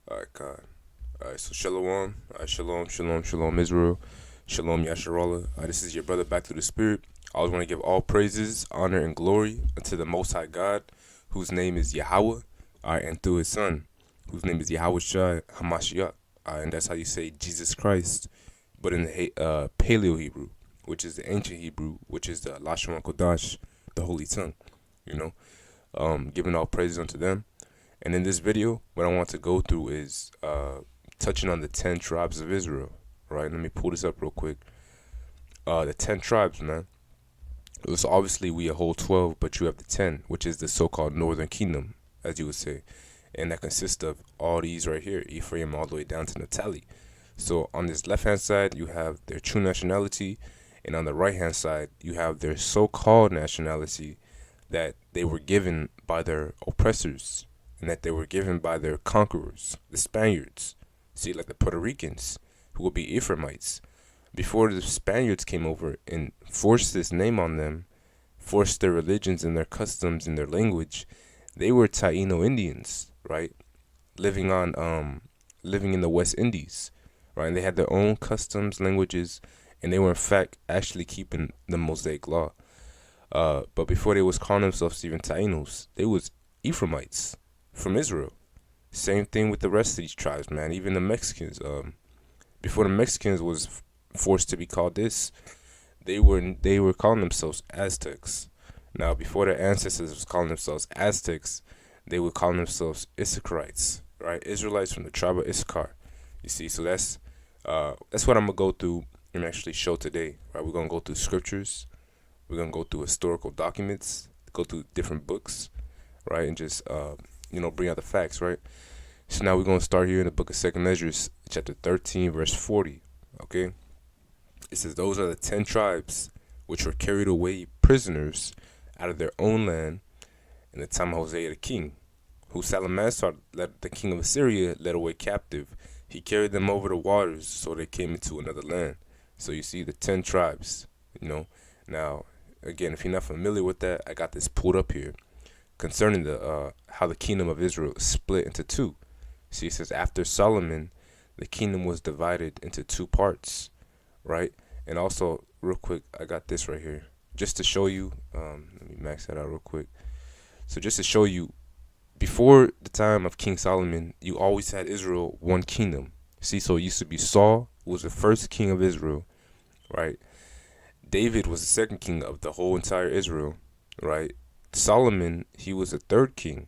Alright, God. Alright, so Shalom. Shalom, Israel. Shalom, Yasharallah. This is your brother back to the Spirit. I always want to give all praises, honor, and glory unto the Most High God, whose name is Yahweh, and through his Son, whose name is Yahweh Shai Hamashiach. And that's how you say Jesus Christ, but in the Paleo Hebrew, which is the ancient Hebrew, which is the Lashon Kodash, the Holy Tongue. You know, giving all praises unto them. And in this video, what I want to go through is touching on the 10 tribes of Israel. Right? Let me pull this up real quick. The 10 tribes, man. It was obviously we a whole 12, but you have the 10, which is the so-called Northern Kingdom, as you would say. And that consists of all these right here, Ephraim all the way down to Naphtali. So on this left-hand side, you have their true nationality, and on the right-hand side, you have their so-called nationality that they were given by their oppressors and that they were given by their conquerors, the Spaniards. See, like the Puerto Ricans, who will be Ephraimites. Before the Spaniards came over and forced this name on them, forced their religions and their customs and their language, they were Taino Indians, right? Living in the West Indies, right? And they had their own customs, languages, and they were in fact actually keeping the Mosaic law. But before they was calling themselves even Tainos, they was Ephraimites from Israel. Same thing with the rest of these tribes, man. Even the Mexicans. Before the Mexicans was forced to be called this, they were calling themselves Aztecs. Now, before their ancestors was calling themselves Aztecs, they were calling themselves Issacharites, right? Israelites from the tribe of Issachar. You see, so that's what I'm gonna go through and actually show today. Right, we're gonna go through scriptures. We're gonna go through historical documents, go through different books, right, and just bring out the facts, right? So now we're gonna start here in the book of Second Measures, chapter 13, verse 40. Okay, it says those are the 10 tribes which were carried away prisoners out of their own land in the time of Hosea the king, who Salmanasar, the king of Assyria, led away captive. He carried them over the waters, so they came into another land. So you see the 10 tribes. Now again, if you're not familiar with that, I got this pulled up here concerning the how the kingdom of Israel is split into two. See, it says after Solomon, the kingdom was divided into two parts, right? And also, real quick, I got this right here just to show you. Let me max that out real quick. So just to show you, before the time of King Solomon, you always had Israel one kingdom. See, so it used to be Saul, who was the first king of Israel, right? David was the second king of the whole entire Israel, right? Solomon, he was the third king,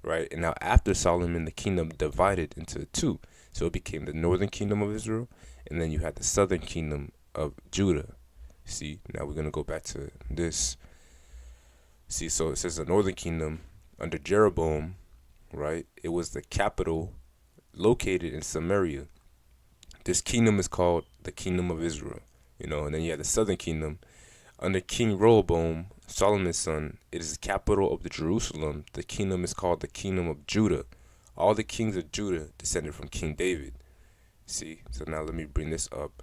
right? And now after Solomon, the kingdom divided into two. So it became the northern kingdom of Israel, and then you had the southern kingdom of Judah. See, now we're going to go back to this. See, so it says the northern kingdom under Jeroboam, right? It was the capital located in Samaria. This kingdom is called the kingdom of Israel, and then you had the southern kingdom under King Rehoboam, Solomon's son. It is the capital of the Jerusalem. The kingdom is called the kingdom of Judah. All the kings of Judah descended from King David. See, so now let me bring this up.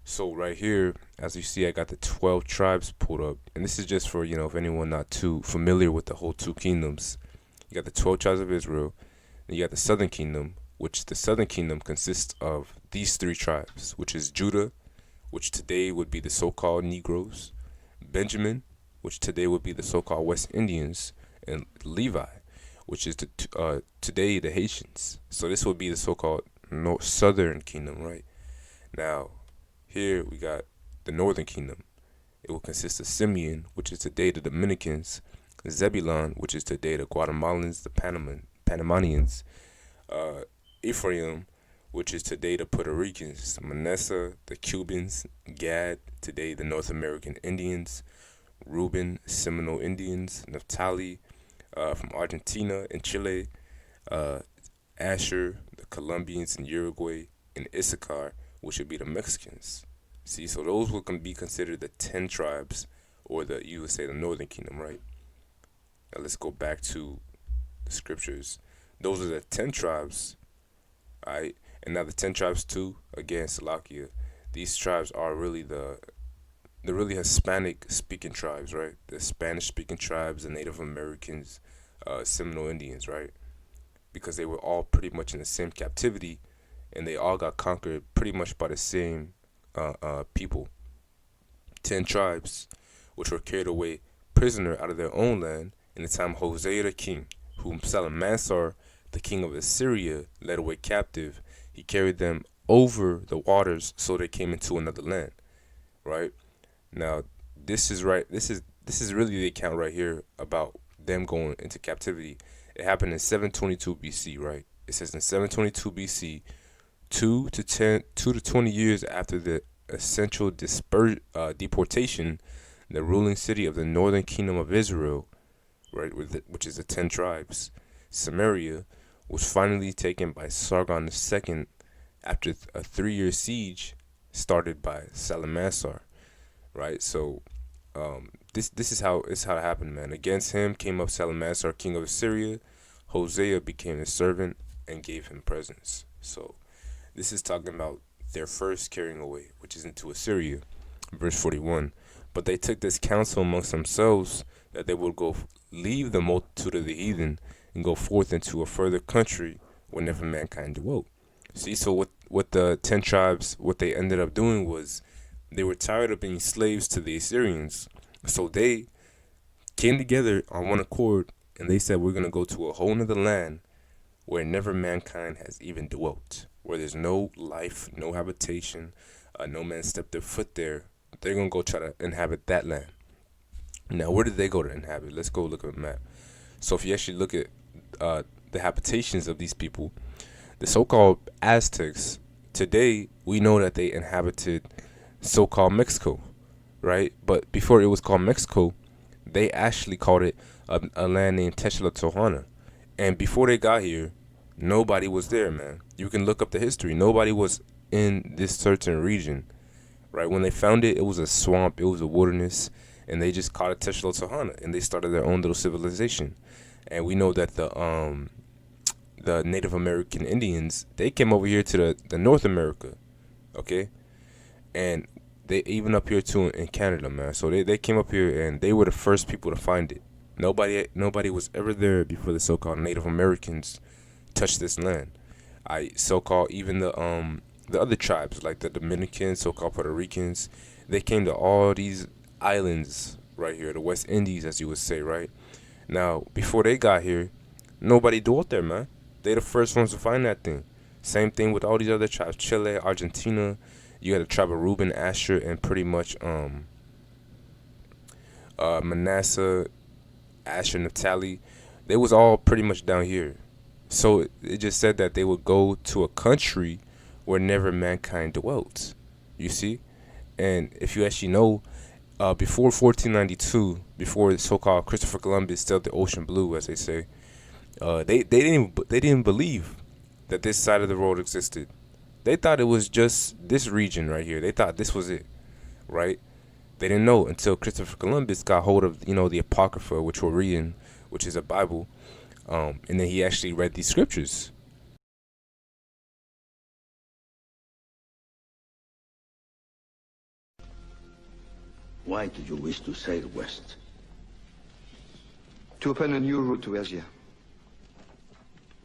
So right here, as you see, I got the 12 tribes pulled up, and this is just for if anyone not too familiar with the whole two kingdoms. You got the 12 tribes of Israel, and you got the southern kingdom, which the southern kingdom consists of these three tribes, which is Judah, which today would be the so-called Negroes, Benjamin, which today would be the so-called West Indians, and Levi, which is today the Haitians. So this would be the so-called southern kingdom, right? Now, here we got the northern kingdom. It will consist of Simeon, which is today the Dominicans, Zebulon, which is today the Guatemalans, the Panamanians, Ephraim, which is today the Puerto Ricans, Manasseh, the Cubans, Gad, today the North American Indians, Reuben, Seminole Indians, Naphtali, from Argentina and Chile, Asher, the Colombians in Uruguay, and Issachar, which would be the Mexicans. See, so those would be considered the 10 tribes, or you would say the northern kingdom, right? Now let's go back to the scriptures. Those are the 10 tribes, alright? And now the 10 tribes too, again, Salakia, these tribes are really the really Hispanic speaking tribes, right? The Spanish speaking tribes, the Native Americans, Seminole Indians, right? because they were all pretty much in the same captivity, and they all got conquered pretty much by the same people. 10 tribes, which were carried away prisoner out of their own land in the time of Hosea the king, whom Salmanasar, the king of Assyria, led away captive. He carried them over the waters, so they came into another land. Right now, this is right. This is really the account right here about them going into captivity. It happened in 722 BC. Right. It says in 722 BC, 2 to 20 years after the essential deportation, the ruling city of the northern kingdom of Israel, right, which is the 10 tribes, Samaria, was finally taken by Sargon II after a 3-year siege started by Salmanasar. Right, so this is how it happened, man. Against him came up Salmanasar, king of Assyria. Hosea became his servant and gave him presents. So this is talking about their first carrying away, which is into Assyria, verse 41. But they took this counsel amongst themselves that they would go leave the multitude of the heathen and go forth into a further country where never mankind dwelt. See, so what the 10 tribes, what they ended up doing was they were tired of being slaves to the Assyrians. So they came together on one accord and they said, we're going to go to a whole nother land where never mankind has even dwelt, where there's no life, no habitation, no man stepped their foot there. They're going to go try to inhabit that land. Now, where did they go to inhabit? Let's go look at the map. So if you actually look at the habitations of these people, the so-called Aztecs, today we know that they inhabited so-called Mexico, right? But before it was called Mexico, they actually called it a land named Teshla. And before they got here, nobody was there, man. You can look up the history. Nobody was in this certain region, right? When they found it, it was a swamp, it was a wilderness, and they just called it Teshla, and they started their own little civilization. And we know that the Native American Indians, they came over here to the North America, okay? And they even up here too in Canada, man. So they came up here and they were the first people to find it. Nobody was ever there before the so-called Native Americans touched this land. So-called even the other tribes like the Dominicans, so-called Puerto Ricans, they came to all these islands right here, the West Indies, as you would say, right? Now, before they got here, nobody dwelt there, man. They the first ones to find that thing. Same thing with all these other tribes, Chile, Argentina. You had the tribe of Reuben, Asher, and pretty much Manasseh, Asher, Naphtali. They was all pretty much down here. So it just said that they would go to a country where never mankind dwelt. You see? And if you actually know, before 1492, before so-called Christopher Columbus sailed the ocean blue, as they say, they didn't believe that this side of the world existed. They thought it was just this region right here. They thought this was it, right? They didn't know until Christopher Columbus got hold of, the Apocrypha, which we're reading, which is a Bible, and then he actually read these scriptures. Why do you wish to sail west? To open a new route to Asia.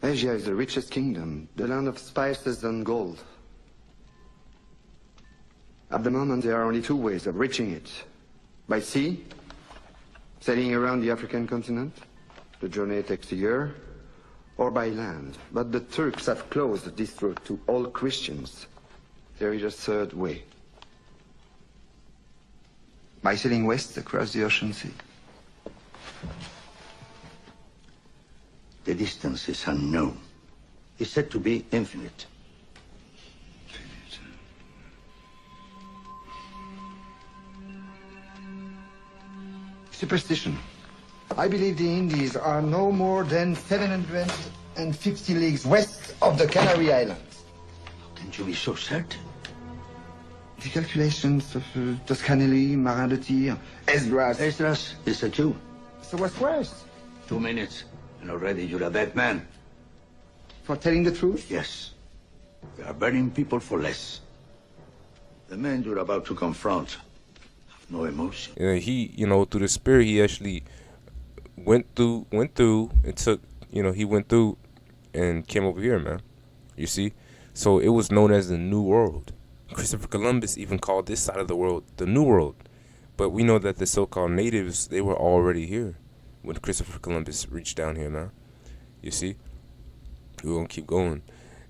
Asia is the richest kingdom, the land of spices and gold. At the moment, there are only two ways of reaching it. By sea, sailing around the African continent. The journey takes a year. Or by land. But the Turks have closed this route to all Christians. There is a third way. By sailing west across the ocean sea. The distance is unknown. It's said to be infinite. Superstition. I believe the Indies are no more than 750 leagues west of the Canary Islands. How can you be so certain? The calculations of Toscanelli, Marin de Tir, Esdras. Esdras is a Jew. So what's worse? 2 minutes, and already you're a dead man. For telling the truth? Yes. We are burning people for less. The men you're about to confront have no emotion. And he, through the spirit, he actually went through and took, he went through and came over here, man. You see? So it was known as the New World. Christopher Columbus even called this side of the world the New World. But we know that the so-called natives, they were already here when Christopher Columbus reached down here, man. You see? We're going to keep going.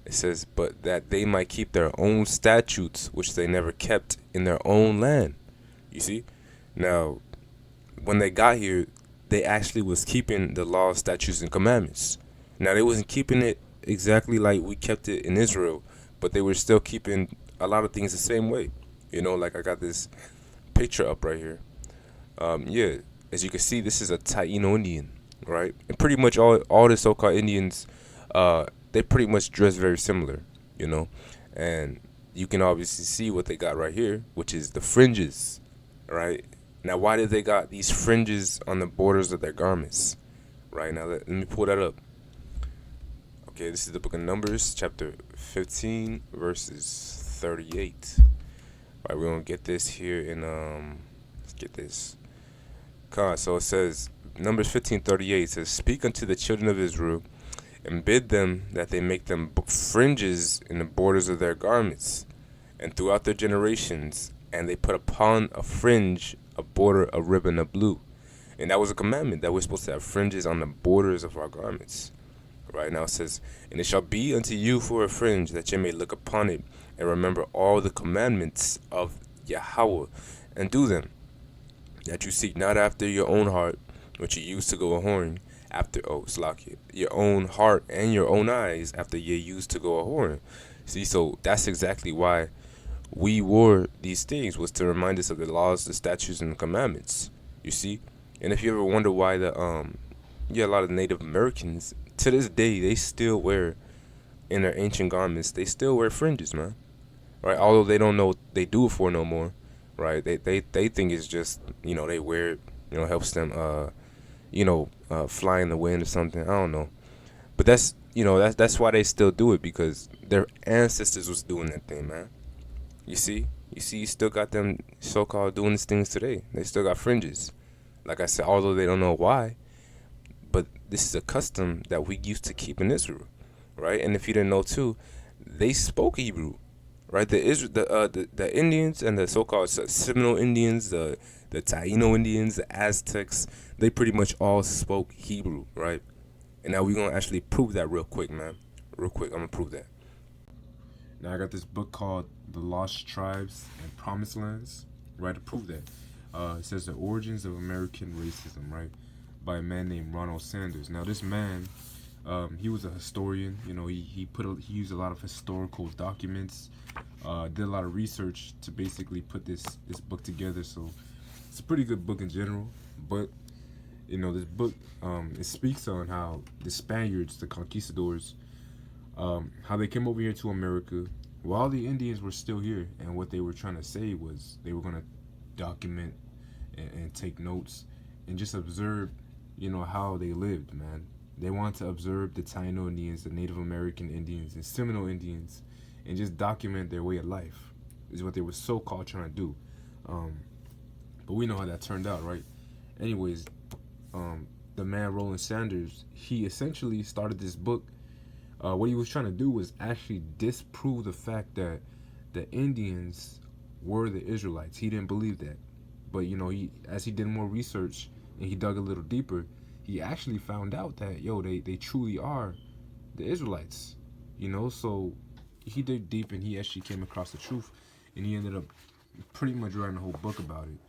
It says, but that they might keep their own statutes, which they never kept in their own land. You see? Now, when they got here, they actually was keeping the laws, statutes, and commandments. Now, they wasn't keeping it exactly like we kept it in Israel, but they were still keeping a lot of things the same way. You know, like I got this picture up right here. Yeah, as you can see, this is a Taino Indian, right? And pretty much all the so-called Indians, they pretty much dress very similar, you know. And you can obviously see what they got right here, which is the fringes, right? Now, why did they got these fringes on the borders of their garments? Right now, let me pull that up. Okay, this is the book of Numbers, chapter 15, verses 38. Right, we're gonna get this here in let's get this. So it says Numbers 15:38 says, "Speak unto the children of Israel, and bid them that they make them fringes in the borders of their garments, and throughout their generations, and they put upon a fringe a border, a ribbon of blue." And that was a commandment that we're supposed to have fringes on the borders of our garments. Right now it says, "And it shall be unto you for a fringe, that ye may look upon it, and remember all the commandments of Yahweh, and do them, that you seek not after your own heart, which you used to go a whoring after, your own heart and your own eyes after you used to go a whoring." See, so that's exactly why we wore these things, was to remind us of the laws, the statutes, and the commandments. You see, and if you ever wonder why a lot of Native Americans to this day, they still wear, in their ancient garments, they still wear fringes, man. Right? Although they don't know they do it for no more. Right? They think it's just, they wear it, helps them fly in the wind or something. I don't know. But that's why they still do it, because their ancestors was doing that thing, man. You see? You still got them so called doing these things today. They still got fringes. Like I said, although they don't know why, but this is a custom that we used to keep in Israel, right? And if you didn't know too, they spoke Hebrew, right? The Indians and the so-called Seminole Indians, the Taino Indians, the Aztecs, they pretty much all spoke Hebrew, right? And now we're gonna actually prove that real quick, man. Real quick, I'm gonna prove that. Now I got this book called The Lost Tribes and Promised Lands, right? To prove that, it says the origins of American racism, right? By a man named Ronald Sanders. Now this man, he was a historian. He used a lot of historical documents, did a lot of research to basically put this book together. So it's a pretty good book in general. But this book, it speaks on how the Spaniards, the conquistadors, how they came over here to America while the Indians were still here, and what they were trying to say was they were going to document and take notes and just observe how they lived, man. They want to observe the Taino Indians, the Native American Indians, and Seminole Indians, and just document their way of life, is what they were so-called trying to do. But we know how that turned out, right? Anyways, the man Roland Sanders, he essentially started this book. What he was trying to do was actually disprove the fact that the Indians were the Israelites. He didn't believe that. But, as he did more research, and he dug a little deeper, he actually found out that they truly are the Israelites. So he dug deep, and he actually came across the truth, and he ended up pretty much writing a whole book about it.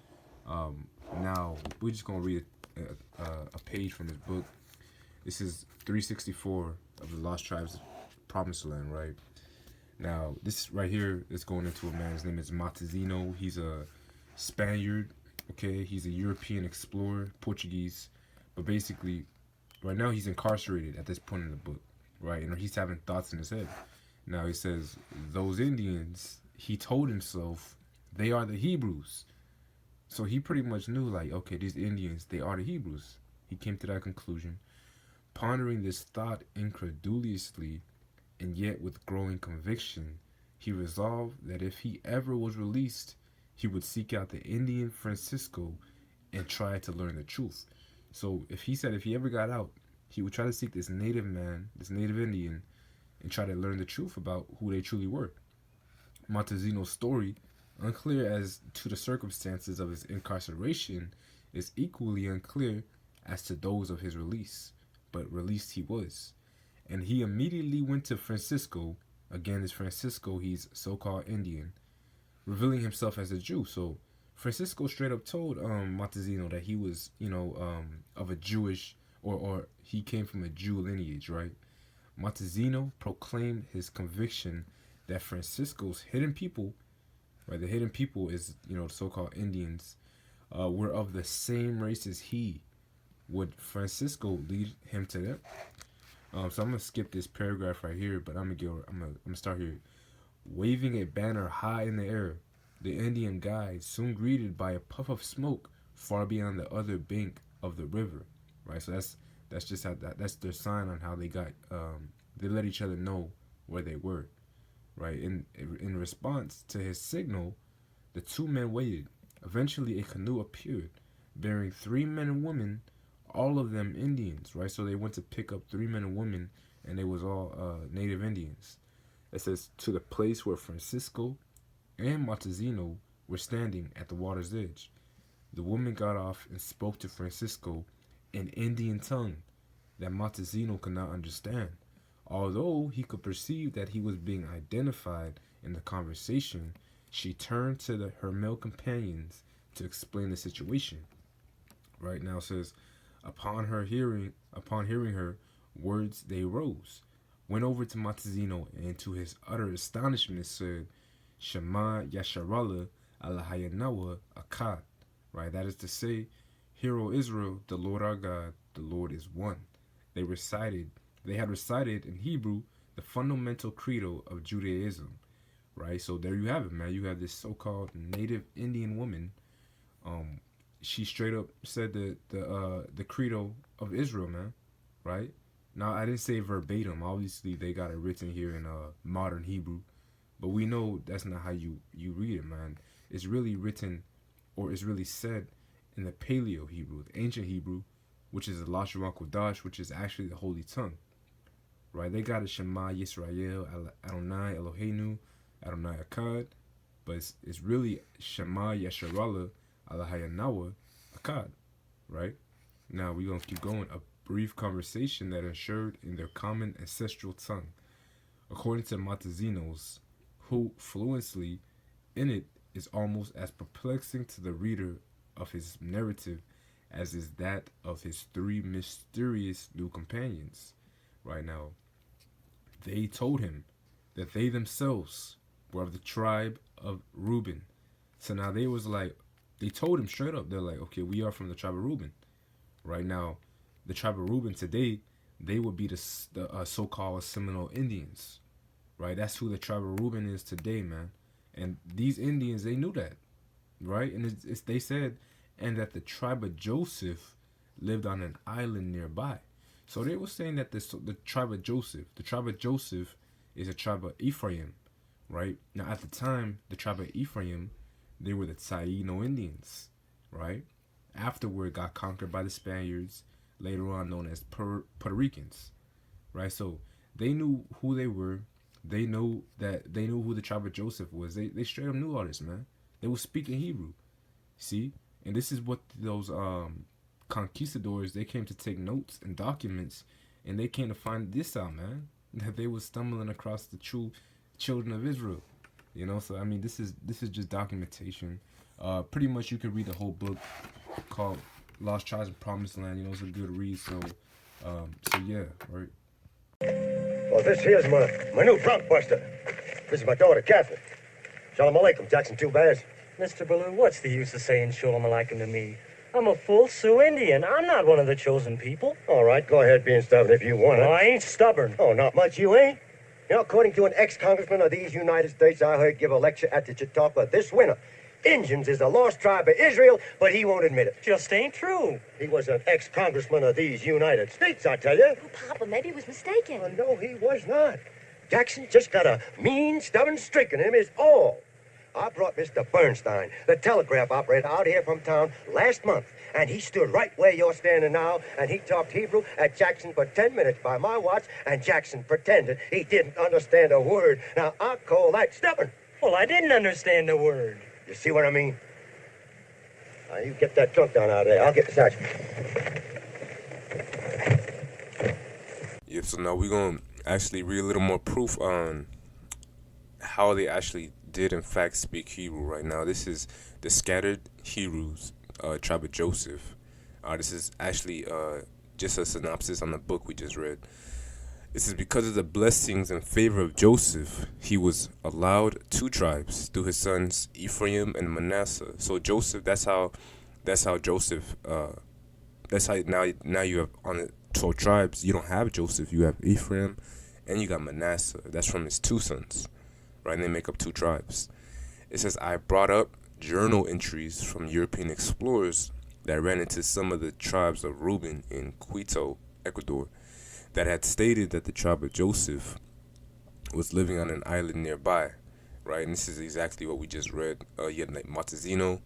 Now we're just gonna read a page from this book. This is 364 of the Lost Tribes of Promised Land, right? Now this right here is going into a man. His name is Matazino. He's a Spaniard. Okay, he's a European explorer, Portuguese, but basically, right now he's incarcerated at this point in the book, right? And he's having thoughts in his head. Now he says, those Indians, he told himself, they are the Hebrews. So he pretty much knew, like, okay, these Indians, they are the Hebrews. He came to that conclusion. Pondering this thought incredulously, and yet with growing conviction, he resolved that if he ever was released, he would seek out the Indian Francisco and try to learn the truth. So if he ever got out, he would try to seek this native man, this native Indian, and try to learn the truth about who they truly were. Montezino's story, unclear as to the circumstances of his incarceration, is equally unclear as to those of his release, but released he was. And he immediately went to Francisco. Again, as Francisco, he's so-called Indian, revealing himself as a Jew. So Francisco straight up told Montezino that he was, of a Jewish, or he came from a Jew lineage, right? Montezino proclaimed his conviction that Francisco's hidden people, right, the hidden people is, the so-called Indians, were of the same race as he. Would Francisco lead him to them? So I'm gonna skip this paragraph right here, but I'm gonna start here. Waving a banner high in the air, the Indian guides soon greeted by a puff of smoke far beyond the other bank of the river. Right, so that's just how that's their sign on how they got. They let each other know where they were. Right, in response to his signal, the two men waited. Eventually, a canoe appeared, bearing 3 men and women, all of them Indians. Right, so they went to pick up 3 men and women, and they was all native Indians. It says, to the place where Francisco and Montezino were standing at the water's edge. The woman got off and spoke to Francisco in Indian tongue that Montezino could not understand. Although he could perceive that he was being identified in the conversation, she turned to her male companions to explain the situation. Right now it says, upon hearing her words, they rose, went over to Montezino, and to his utter astonishment said, Shema Yasharallah Alahayanawa Akkad. Right, that is to say, Hear, O Israel, the Lord our God, the Lord is one. They had recited in Hebrew the fundamental credo of Judaism. Right, so there you have it, man. You have this so-called native Indian woman. She straight up said the credo of Israel, man. Right. Now I didn't say verbatim. Obviously, they got it written here in modern Hebrew, but we know that's not how you read it, man. It's really written, or it's really said in the Paleo Hebrew, the ancient Hebrew, which is the Lashon Kodash, which is actually the Holy Tongue. Right? They got a Shema Yisrael, Adonai Eloheinu, Adonai Akkad, but it's really Shema Yasharallah Alahayanawa Akkad. Right? Now we're going to keep going. A brief conversation that ensured in their common ancestral tongue. According to Montezino's, who fluency in it is almost as perplexing to the reader of his narrative as is that of his 3 mysterious new companions. Right now, they told him that they themselves were of the tribe of Reuben. So now they told him straight up, they're like, okay, we are from the tribe of Reuben. Right now, the tribe of Reuben today, they would be the so-called Seminole Indians. Right, that's who the tribe of Reuben is today, man. And these Indians, they knew that, right? And they said, and that the tribe of Joseph lived on an island nearby. So they were saying that the tribe of Joseph is a tribe of Ephraim, right? Now at the time, the tribe of Ephraim, they were the Taino Indians, right? Afterward, got conquered by the Spaniards, later on known as Puerto Ricans, right? So they knew who they were. They knew who the tribe of Joseph was. They straight up knew all this, man. They were speaking Hebrew. See? And this is what those conquistadors, they came to take notes and documents, and they came to find this out, man. That they were stumbling across the true children of Israel. So I mean, this is just documentation. Pretty much you can read the whole book called Lost Tribes and Promised Land. It's a good read. So yeah, right. Well, this here's my new bronc buster. This is my daughter, Catherine. Shalom Aleichem, Jackson 2 Bears. Mr. Ballou, what's the use of saying Shalom Aleichem to me? I'm a full Sioux Indian. I'm not one of the chosen people. All right, go ahead being stubborn if you want it. Well, I ain't stubborn. Oh, not much you ain't. According to an ex-congressman of these United States I heard give a lecture at the Chautauqua this winter, Indians is the lost tribe of Israel, but he won't admit it. Just ain't true. He was an ex-congressman of these United States, I tell you. Oh, Papa, maybe he was mistaken. No, he was not. Jackson just got a mean, stubborn streak in him is all. I brought Mr. Bernstein, the telegraph operator, out here from town last month, and he stood right where you're standing now, and he talked Hebrew at Jackson for 10 minutes by my watch, and Jackson pretended he didn't understand a word. Now, I call that stubborn. Well, I didn't understand a word. You see what I mean? Now, you get that trunk down out of there. I'll get the sergeant. Yeah, so now we're going to actually read a little more proof on how they actually did in fact speak Hebrew right now. This is the scattered Hebrews, tribe of Joseph. This is actually just a synopsis on the book we just read. This is because of the blessings and favor of Joseph, he was allowed two tribes through his sons Ephraim and Manasseh. So Joseph, that's how Joseph, that's how now you have on the 12 tribes. You don't have Joseph, you have Ephraim, and you got Manasseh. That's from his two sons, right? And they make up two tribes. It says, I brought up journal entries from European explorers that ran into some of the tribes of Reuben in Quito, Ecuador, that had stated that the tribe of Joseph was living on an island nearby, right? And this is exactly what we just read. You had like Montezino,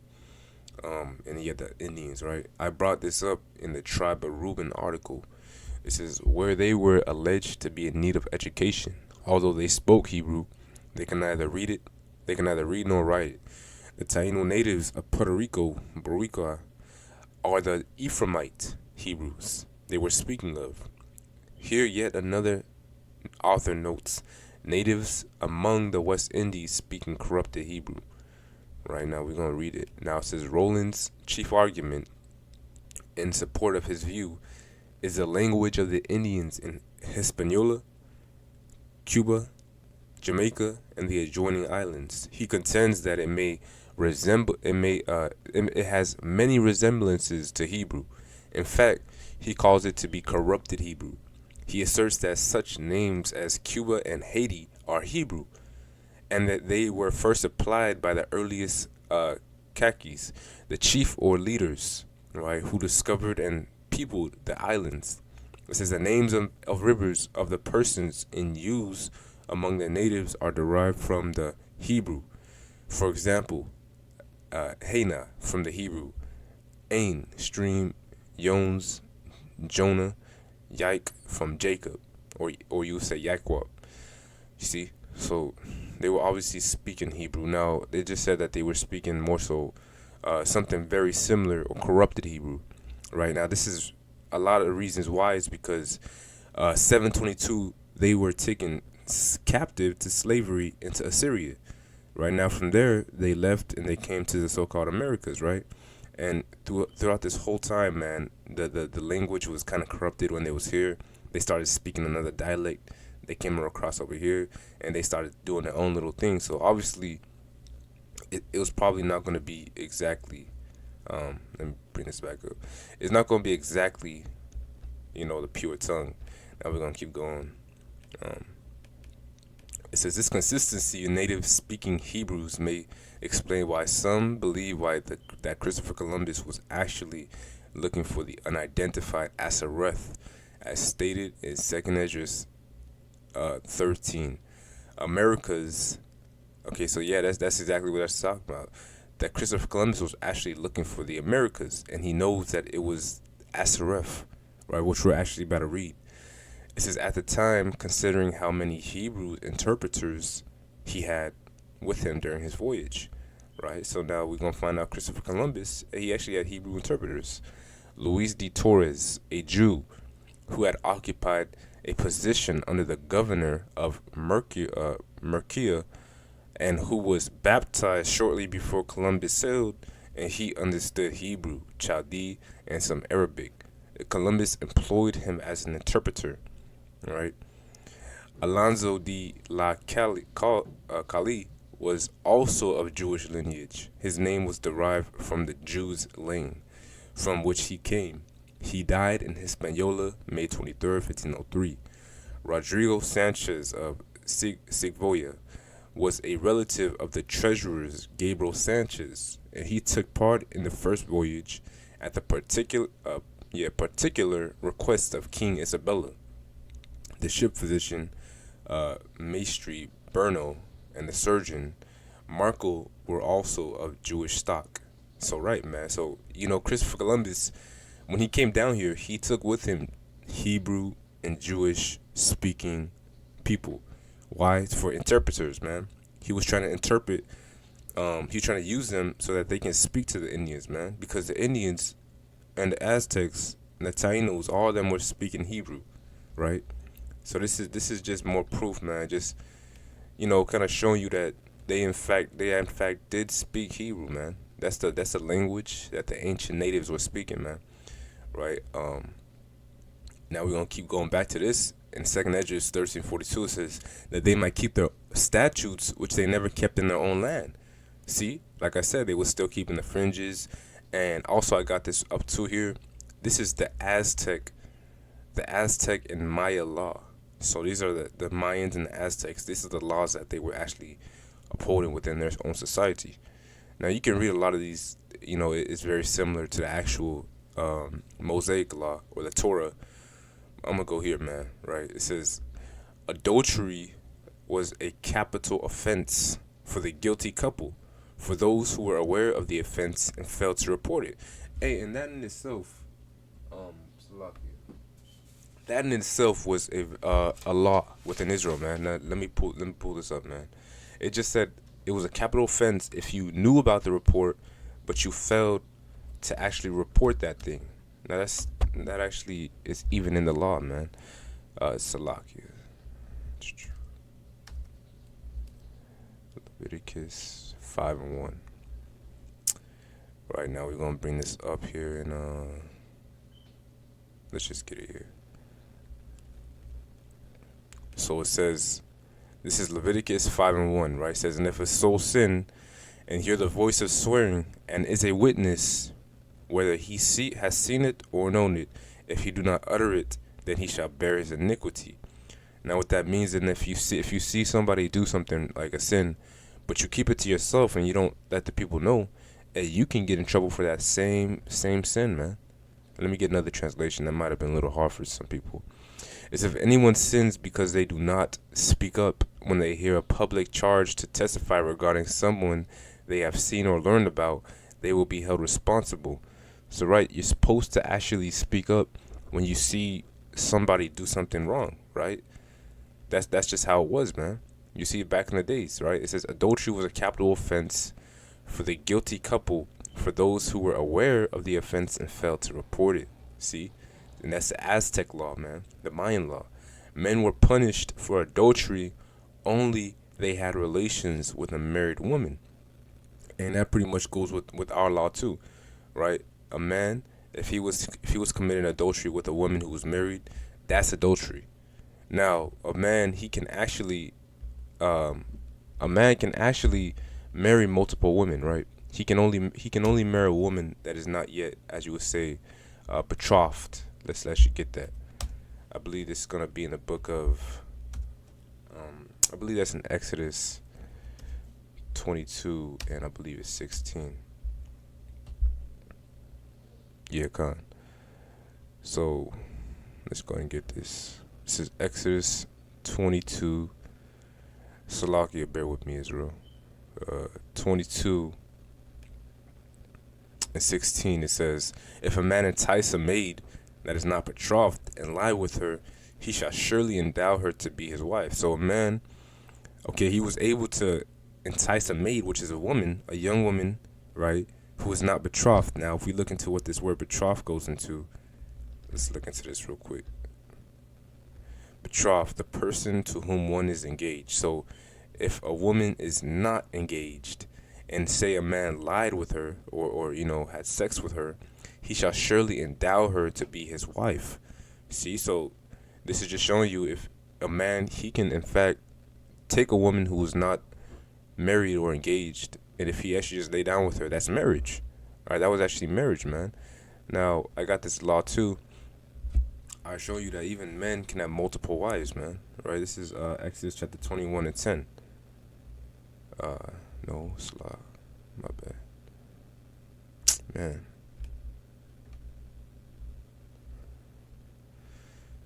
and you had the Indians, right? I brought this up in the tribe of Reuben article. It says, where they were alleged to be in need of education, although they spoke Hebrew, they can neither read nor write it. The Taino natives of Puerto Rico, Boricua, are the Ephraimite Hebrews they were speaking of. Here yet another author notes, natives among the West Indies speaking corrupted Hebrew. Right now we're going to read it. Now it says, Roland's chief argument in support of his view is the language of the Indians in Hispaniola, Cuba, Jamaica, and the adjoining islands. He contends that it has many resemblances to Hebrew. In fact, he calls it to be corrupted Hebrew. He asserts that such names as Cuba and Haiti are Hebrew, and that they were first applied by the earliest Kakis, the chief or leaders, right, who discovered and peopled the islands. It says the names of rivers of the persons in use among the natives are derived from the Hebrew. For example, Hena from the Hebrew, Ain, stream, Yons, Jonah, Yike from Jacob, or you say Yaquab. You see, so they were obviously speaking Hebrew. Now they just said that they were speaking more so something very similar or corrupted Hebrew. Right now, this is a lot of the reasons why is because 722 they were taken captive to slavery into Assyria. Right now, from there they left and they came to the so-called Americas, right? And throughout this whole time, man, the language was kind of corrupted when they was here. They started speaking another dialect. They came across over here, and they started doing their own little thing. So obviously, it was probably not going to be exactly. Let me bring this back up. It's not going to be exactly, the pure tongue. Now we're going to keep going. It says this consistency in native speaking Hebrews may explain why some believe that Christopher Columbus was actually looking for the unidentified Asareth, as stated in 2nd Esdras 13. America's. Okay, so yeah, that's exactly what that's talking about. That Christopher Columbus was actually looking for the Americas, and he knows that it was Asareth, right, which we're actually about to read. It says, at the time, considering how many Hebrew interpreters he had with him during his voyage, right? So now we're going to find out Christopher Columbus, he actually had Hebrew interpreters. Luis de Torres, a Jew who had occupied a position under the governor of Murcia, and who was baptized shortly before Columbus sailed, and he understood Hebrew, Chaldee, and some Arabic. Columbus employed him as an interpreter. Right, Alonso de la Calle was also of Jewish lineage. His name was derived from the Jews' lane, from which he came. He died in Hispaniola, May 23rd, 1503. Rodrigo Sanchez of Sigvoya was a relative of the treasurers Gabriel Sanchez, and he took part in the first voyage at the particular request of King Isabella. The ship physician, Maestri Berno, and the surgeon, Marco were also of Jewish stock. So right, man. So Christopher Columbus, when he came down here, he took with him Hebrew and Jewish speaking people. Why? For interpreters, man. He was trying to interpret. He was trying to use them so that they can speak to the Indians, man. Because the Indians and the Aztecs and the Taínos, all of them were speaking Hebrew, right? So this is just more proof, man. Just kind of showing you that they in fact did speak Hebrew, man. That's the language that the ancient natives were speaking, man. Right. Now we're gonna keep going back to this. In Second Esdras 13:42, it says that they might keep their statutes which they never kept in their own land. See, like I said, they were still keeping the fringes, and also I got this up to here. This is the Aztec and Maya law. So these are the Mayans and the Aztecs. These are the laws that they were actually upholding within their own society. Now you can read a lot of these. It's very similar to the actual Mosaic law or the Torah. I'm gonna go here, man. Right? It says adultery was a capital offense for the guilty couple, for those who were aware of the offense and failed to report it. Hey, and that in itself, Salakia, that in itself was a law within Israel, man. Now, let me pull this up, man. It just said it was a capital offense if you knew about the report, but you failed to actually report that thing. Now that actually is even in the law, man. Salakia. Leviticus 5:1. Right now we're gonna bring this up here and let's just get it here. So it says, this is Leviticus 5:1, right? It says, and if a soul sin and hear the voice of swearing and is a witness, whether he has seen it or known it, if he do not utter it, then he shall bear his iniquity. Now what that means is, if you see somebody do something like a sin, but you keep it to yourself and you don't let the people know, you can get in trouble for that same sin, man. Let me get another translation. That might have been a little hard for some people. It's if anyone sins because they do not speak up when they hear a public charge to testify regarding someone they have seen or learned about, they will be held responsible. So right, you're supposed to actually speak up when you see somebody do something wrong, right? That's just how it was, man. You see it back in the days, right? It says adultery was a capital offense for the guilty couple, for those who were aware of the offense and failed to report it. See? And that's the Aztec law, man. The Mayan law. Men were punished for adultery only they had relations with a married woman. And that pretty much goes with our law too, right? A man, if he was committing adultery with a woman who was married, that's adultery. Now, a man can actually marry multiple women, right? He can only marry a woman that is not yet, as you would say, betrothed. Let's let you get that. I believe this is gonna be in the book of, I believe that's in Exodus 22, and I believe it's 16. Yeah, Khan. So let's go and get this. This is Exodus 22. Salakia, bear with me, Israel. 22 and 16. It says, if a man entice a maid that is not betrothed and lie with her, he shall surely endow her to be his wife. So a man, okay, he was able to entice a maid, which is a woman, a young woman, right, who is not betrothed. Now, if we look into what this word betrothed goes into, let's look into this real quick. Betrothed, the person to whom one is engaged. So if a woman is not engaged and say a man lied with her or had sex with her, he shall surely endow her to be his wife. See, so this is just showing you, if a man, he can in fact take a woman who is not married or engaged, and if he actually just lay down with her, that's marriage. All right, that was actually marriage, man. Now I got this law too. I show you that even men can have multiple wives, man. Right? This is Exodus chapter 21 and 10. No, Salah, my bad, man.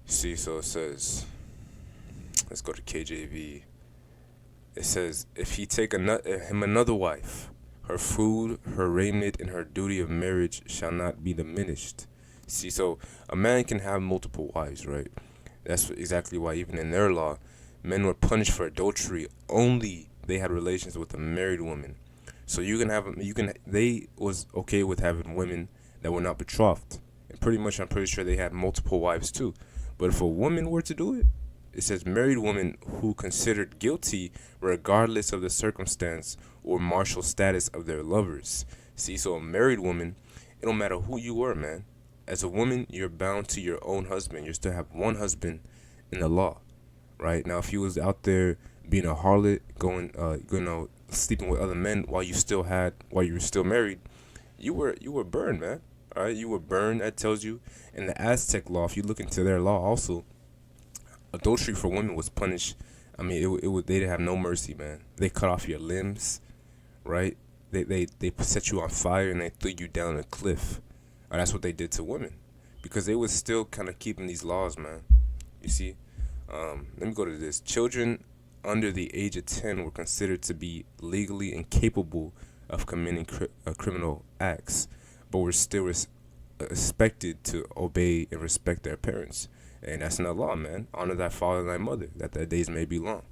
See, so it says, let's go to KJV. It says, if he take him another wife, her food, her raiment, and her duty of marriage shall not be diminished. See, so a man can have multiple wives, right? That's exactly why even in their law, men were punished for adultery only they had relations with a married woman. So they was okay with having women that were not betrothed. And pretty much I'm pretty sure they had multiple wives too. But if a woman were to do it, it says married women who considered guilty regardless of the circumstance or marital status of their lovers. See, so a married woman, it don't matter who you were, man. As a woman, you're bound to your own husband. You still have one husband in the law, right? Now, if you was out there being a harlot, sleeping with other men while you were still married, you were burned, man. All right, you were burned. That tells you. In the Aztec law, if you look into their law, also, adultery for women was punished. I mean, they didn't have no mercy, man. They cut off your limbs, right? They set you on fire and they threw you down a cliff. That's what they did to women, because they was still kind of keeping these laws, man. You see, let me go to this. Children under the age of 10 were considered to be legally incapable of committing criminal acts, but were still expected to obey and respect their parents. And that's not law, man. Honor thy father and thy mother, that their days may be long.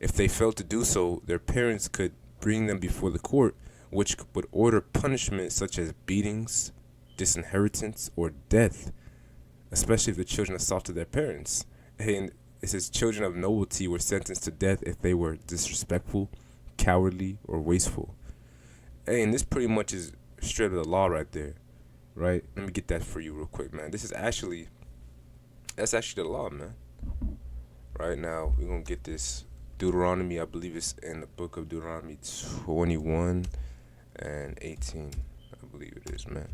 If they failed to do so, their parents could bring them before the court, which would order punishment such as beatings, disinheritance, or death, especially if the children assaulted their parents. And it says children of nobility were sentenced to death if they were disrespectful, cowardly, or wasteful. Hey, and this pretty much is straight of the law right there, right? Let me get that for you real quick, man. That's actually the law, man. Right now, we're gonna get this Deuteronomy. I believe it's in the book of Deuteronomy 21 and 18. I believe it is, man.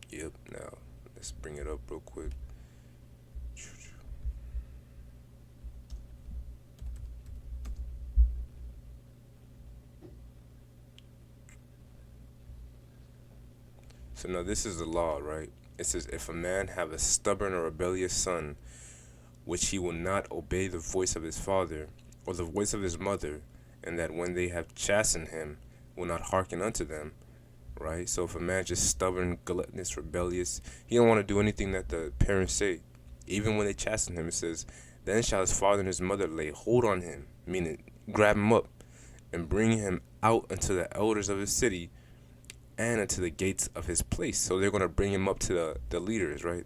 Yep. Now let's bring it up real quick. So now this is the law, right? It says, if a man have a stubborn or rebellious son, which he will not obey the voice of his father or the voice of his mother, and that when they have chastened him, will not hearken unto them, right? So if a man just stubborn, gluttonous, rebellious, he don't want to do anything that the parents say, even when they chasten him, it says, then shall his father and his mother lay hold on him, meaning grab him up, and bring him out unto the elders of his city, and unto the gates of his place. So they're going to bring him up to the leaders, right?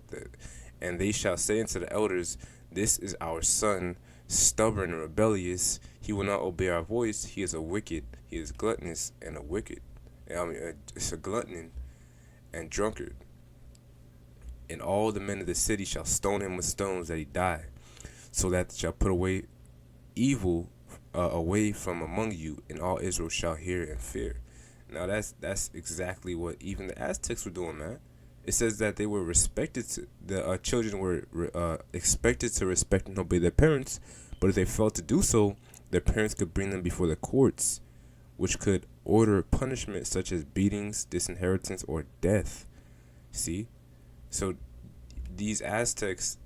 And they shall say unto the elders, this is our son, stubborn and rebellious. He will not obey our voice. He is a wicked. He is gluttonous and a wicked. It's a glutton and drunkard. And all the men of the city shall stone him with stones that he die. So that shall put away evil away from among you, and all Israel shall hear and fear. Now that's exactly what even the Aztecs were doing, man. It says that they were respected the children were expected to respect and obey their parents, but if they failed to do so, their parents could bring them before the courts, which could order punishment such as beatings, disinheritance, or death. See, so these Aztecs,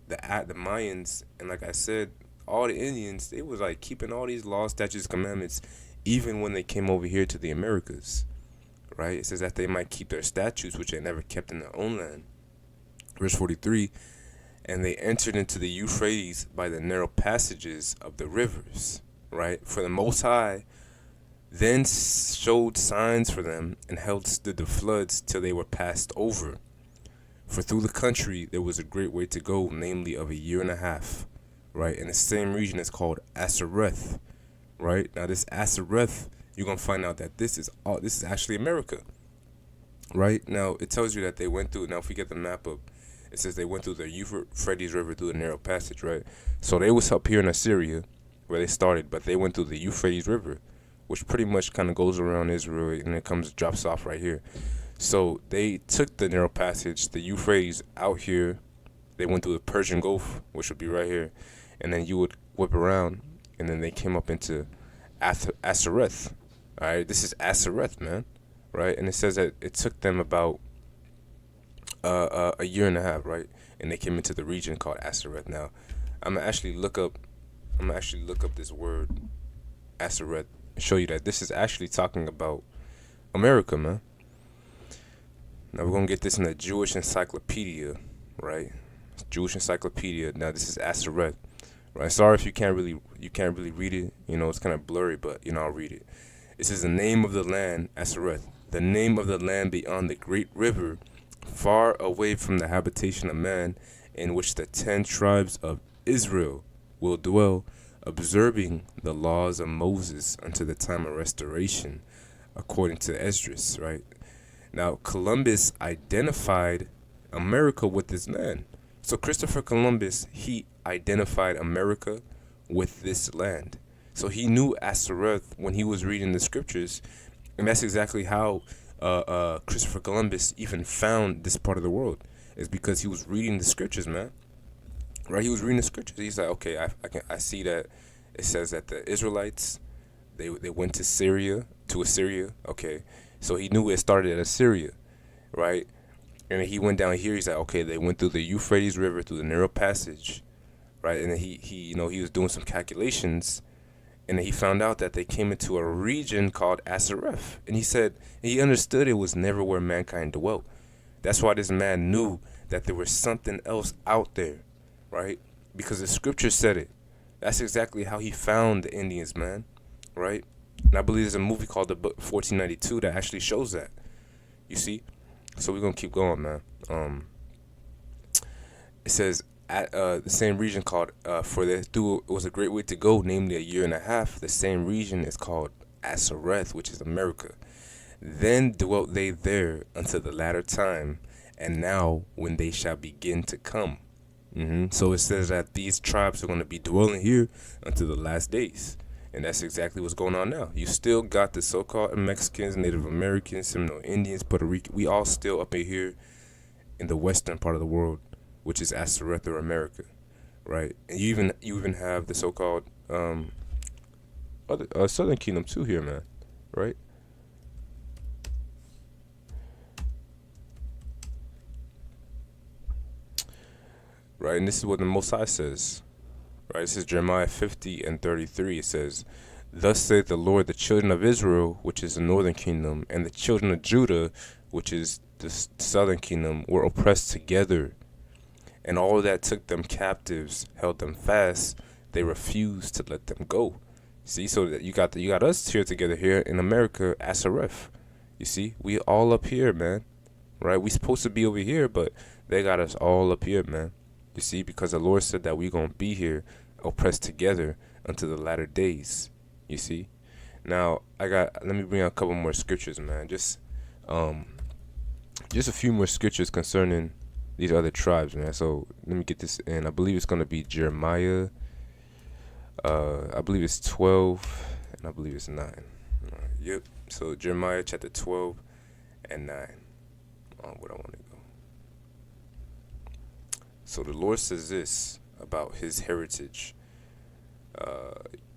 the Mayans, and like I said, all the Indians, they was like keeping all these laws, statutes, commandments, even when they came over here to the Americas, right? It says that they might keep their statutes, which they never kept in their own land. Verse 43, and they entered into the Euphrates by the narrow passages of the rivers, right? For the Most High then showed signs for them, and held stood the floods till they were passed over. For through the country there was a great way to go, namely of a year and a half, right? And the same region is called Asareth. Right now, this Asareth, you're gonna find out that this is actually America. Right now, it tells you that they went through. Now, if we get the map up, it says they went through the Euphrates River through the narrow passage. Right, so they was up here in Assyria, where they started, but they went through the Euphrates River, which pretty much kind of goes around Israel and it drops off right here. So they took the narrow passage, the Euphrates, out here. They went through the Persian Gulf, which would be right here, and then you would whip around. And then they came up into Asareth. All right, this is Asareth, man. Right, and it says that it took them about a year and a half, right? And they came into the region called Asareth. Now, I'm gonna actually look up I'm gonna actually look up this word Asareth and show you that this is actually talking about America, man. Now we're gonna get this in the Jewish encyclopedia, right? Jewish encyclopedia. Now this is Asareth, right? Sorry if you can't really read it. It's kind of blurry, but I'll read it. It says the name of the land, Asareth, the name of the land beyond the great river, far away from the habitation of man, in which the 10 tribes of Israel will dwell, observing the laws of Moses unto the time of restoration, according to Esdras, right? Now, Columbus identified America with this land. So Christopher Columbus, he identified America with this land. So he knew Asareth when he was reading the scriptures, and that's exactly how Christopher Columbus even found this part of the world. Is because he was reading the scriptures, man. Right? He was reading the scriptures. He's like, okay, I see that it says that the Israelites they went to Assyria. Okay, so he knew it started at Assyria, right? And then he went down here. He's like, okay, they went through the Euphrates River through the narrow passage, right? And then he was doing some calculations, and then he found out that they came into a region called Asareth, and he said he understood it was never where mankind dwelt. That's why this man knew that there was something else out there, right? Because the scripture said it. That's exactly how he found the Indians, man, right? And I believe there's a movie called The Book 1492 that actually shows that. You see? So we're gonna keep going, man. It says at the same region called for the through it was a great way to go, namely a year and a half. The same region is called Asareth, which is America. Then dwelt they there until the latter time, and now when they shall begin to come. So it says that these tribes are going to be dwelling here until the last days. And that's exactly what's going on now. You still got the so-called Mexicans, Native Americans, Seminole Indians, Puerto Rican. We all still up in here in the western part of the world, which is Asareth or America, right? And you even have the so-called other Southern Kingdom too here, man, right? Right, and this is what the Mosaic says. Right, this is Jeremiah 50 and 33. It says, "Thus saith the Lord, the children of Israel, which is the northern kingdom, and the children of Judah, which is the southern kingdom, were oppressed together, and all that took them captives held them fast. They refused to let them go." See, so that you got us here together here in America, Asareth. You see, we all up here, man. Right, we supposed to be over here, but they got us all up here, man. You see, because the Lord said that we're going to be here oppressed together until the latter days. You see? Now, let me bring out a couple more scriptures, man. Just a few more scriptures concerning these other tribes, man. So, let me get this in. I believe it's going to be Jeremiah. I believe it's 12, and I believe it's 9. Yep. So, Jeremiah chapter 12 and 9. What I want to go. So the Lord says this about his heritage.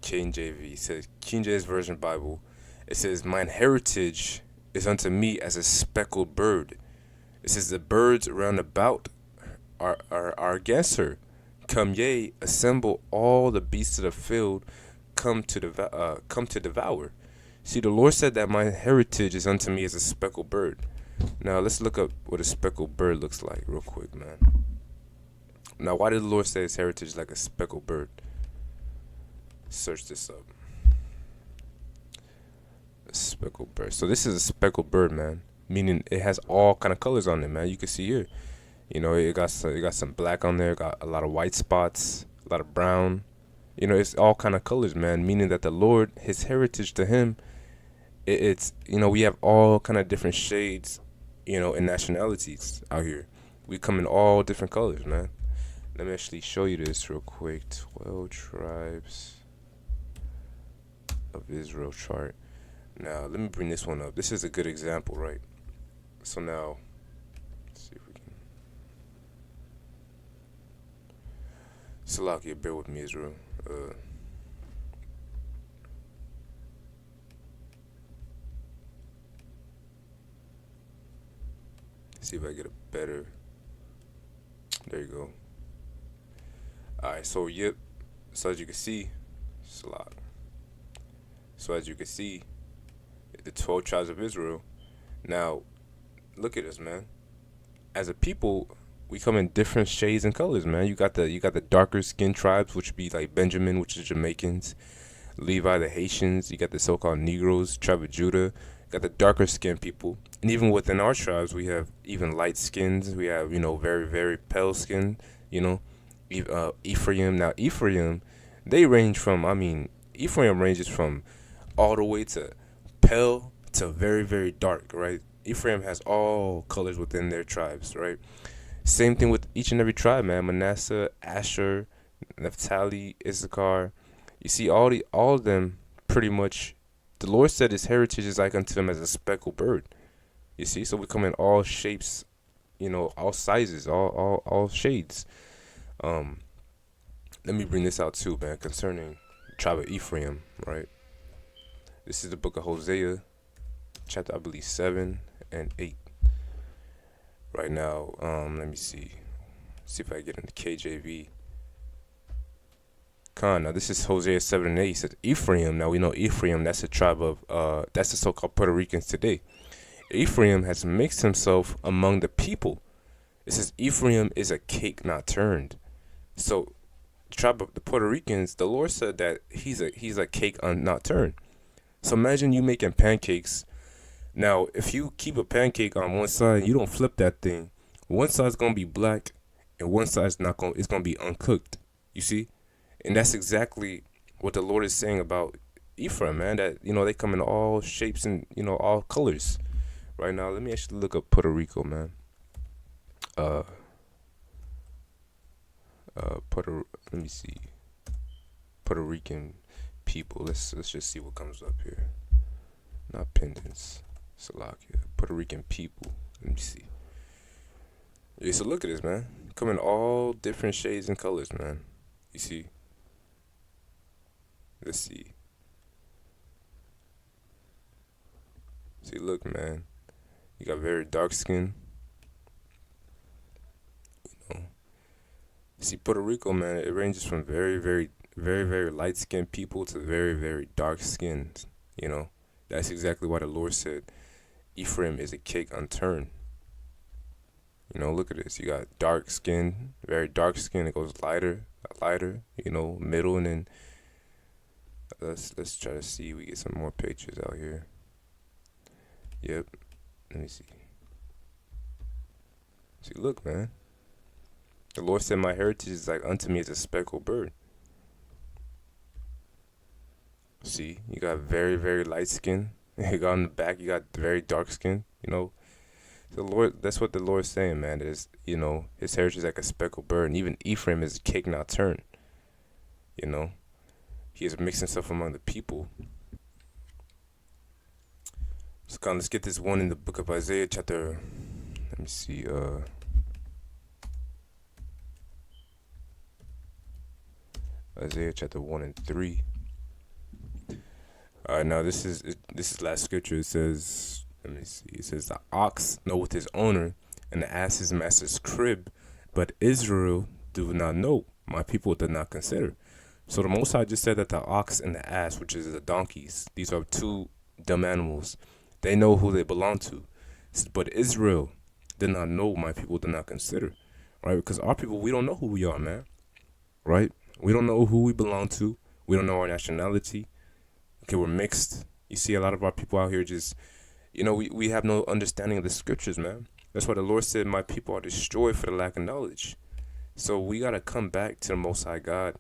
KJV says, King James Version Bible, it says, "Mine heritage is unto me as a speckled bird." It says, "The birds round about are against her. Come ye, assemble all the beasts of the field, come to devour." See, the Lord said that my heritage is unto me as a speckled bird. Now let's look up what a speckled bird looks like real quick, man. Now, why did the Lord say his heritage is like a speckled bird? Search this up. A speckled bird. So this is a speckled bird, man. Meaning it has all kind of colors on it, man. You can see here. It got some black on there. Got a lot of white spots, a lot of brown. It's all kind of colors, man. Meaning that the Lord, his heritage to him, it's we have all kind of different shades, and nationalities out here. We come in all different colors, man. Let me actually show you this real quick. 12 tribes of Israel chart. Now, let me bring this one up. This is a good example, right? So now, let's see if we can. Salakia, bear with me, Israel. See if I get a better. There you go. Alright, so yep. So as you can see, Salah. So as you can see, the 12 tribes of Israel. Now, look at us, man. As a people, we come in different shades and colors, man. You got the darker skin tribes, which would be like Benjamin, which is Jamaicans, Levi, the Haitians. You got the so-called Negroes, tribe of Judah. You got the darker skinned people, and even within our tribes, we have even light skins. We have very very pale skin. You know, Ephraim. Now Ephraim, they range from. I mean, Ephraim ranges from all the way to pale to very very dark. Right. Ephraim has all colors within their tribes. Right. Same thing with each and every tribe, man. Manasseh, Asher, Naphtali, Issachar. You see, all of them pretty much. The Lord said His heritage is like unto them as a speckled bird. You see, so we come in all shapes, all sizes, all shades. Um, Let me bring this out too, man, concerning the tribe of Ephraim. Right. This is the book of Hosea, chapter I believe 7 and 8. Right now, let me see if I get into KJV. Now this is Hosea 7 and 8. It says Ephraim. Now we know Ephraim. That's a tribe of that's the so-called Puerto Ricans today. Ephraim has mixed himself among the people. It says Ephraim is a cake not turned. So the tribe of the Puerto Ricans, the Lord said that he's a cake not turned. So imagine you making pancakes. Now, if you keep a pancake on one side, you don't flip that thing. One side's gonna be black, and one side's not gonna. It's gonna be uncooked. You see, and that's exactly what the Lord is saying about Ephraim, man. That they come in all shapes and all colors. Right now, let me actually look up Puerto Rico, man. Let me see. Puerto Rican people. Let's just see what comes up here. Not pendants. Salakia. Puerto Rican people. Let me see. Yeah, so look at this, man. Come in all different shades and colors, man. You see? Let's see. See, look, man. You got very dark skin. See, Puerto Rico, man, it ranges from very, very, very, very light skinned people to very, very dark skinned. That's exactly why the Lord said Ephraim is a cake unturned. Look at this. You got dark skin, very dark skin. It goes lighter, middle, and then let's try to see. We get some more pictures out here. Yep. Let me see. See, look, man. The Lord said, "My heritage is like unto me as a speckled bird." See, you got very, very light skin. You got on the back, you got very dark skin. The Lord. That's what the Lord's saying, man. Is His heritage is like a speckled bird, and even Ephraim is a cake not turned. He is mixing himself among the people. So let's get this one in the book of Isaiah, chapter. Let me see. Isaiah chapter 1 and 3. All right, now this is last scripture. It says, let me see. It says, the ox knoweth his owner, and the ass his master's crib, but Israel do not know. My people did not consider. So the Most High just said that the ox and the ass, which is the donkeys, these are two dumb animals. They know who they belong to. But Israel did not know. My people did not consider. Right? Because our people, we don't know who we are, man. Right? We don't know who we belong to. We don't know our nationality. Okay, we're mixed. You see a lot of our people out here just, we have no understanding of the scriptures, man. That's why the Lord said, my people are destroyed for the lack of knowledge. So we got to come back to the Most High God,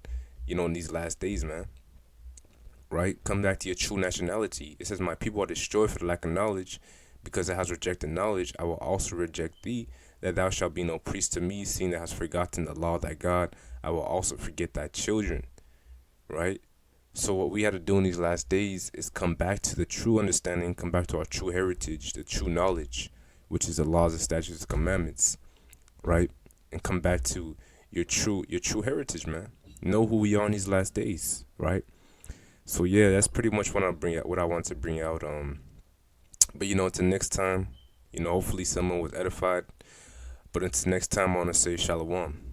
in these last days, man. Right? Come back to your true nationality. It says, my people are destroyed for the lack of knowledge. Because thou hast rejected knowledge, I will also reject thee, that thou shalt be no priest to me, seeing thou hast forgotten the law of thy God. I will also forget thy children. Right? So what we have to do in these last days is come back to the true understanding, come back to our true heritage, the true knowledge, which is the laws, the statutes, the commandments, right? And come back to your true heritage, man. Know who we are in these last days, right? So yeah, that's pretty much what I want to bring out. But until next time, hopefully someone was edified. But until next time, I want to say shalom.